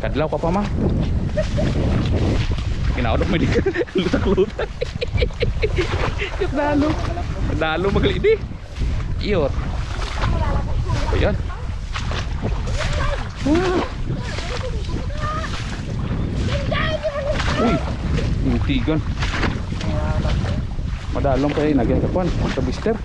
Kadlaw ka pa ma. Kinaudok mo di ka. Lutak-lutak. Kadalo maglidi. Iyot. Ayan. Uy, tintigan. Madalong kayo nagyan kapan sa bister.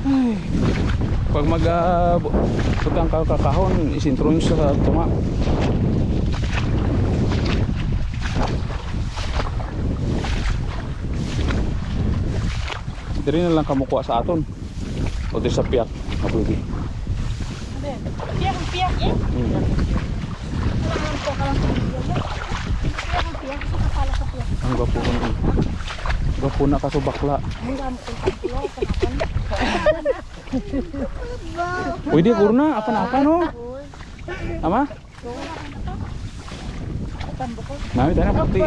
Ay, pag putang kakahon isintron sa tuma. Diri na lang kamukuha sa aton. O di sa piyak. Mabuti. Piyak eh. Ang gwapo na. Gwapo na ka sa bakla. Pwede kurna apa-apa no. Ama? Nami tayo na puti.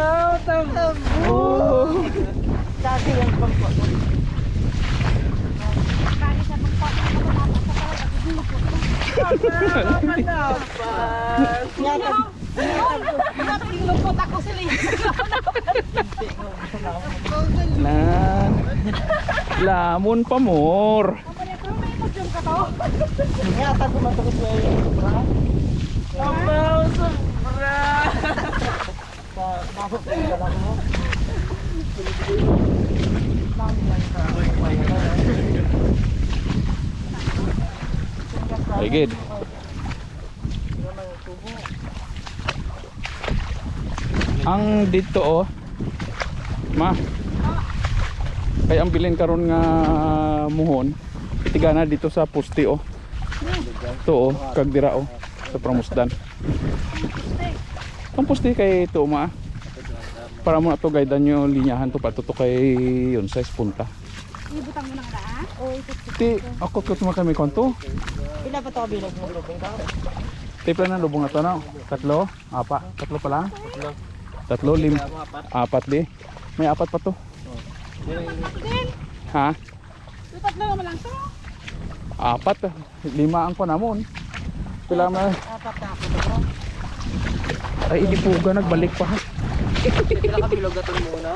Oh. Dati yung pangkot. Nan. Lamon pa more. Nyata tumatakot na yung sobra. Abaw, sobra. Bakit yung dalang mo? Very good. Ang dito oh. Ma. Kaya ang bilin karon nga muhon. Itigana dito sa poste oh. To oh, kag dira oh sa Pramusdan. Ang poste kay to ma. Para mo na to guidean nyo linyahan to patuto kay yun size punta. Ibutang mo nang daan? O Ti ako ko tuma kami konto. Pila pa ito kabilag mo lubong ka? Tipla na lubong ato na. Tatlo, tatlo pa lang. Tatlo, apat di. May apat pa to. Ha? tatlo naman lang to. Apat, 5 ang panamon. Pila na. Apat na ako ito bro. Ay, hindi po nagbalik pa ha. Pila kabilog na ito muna.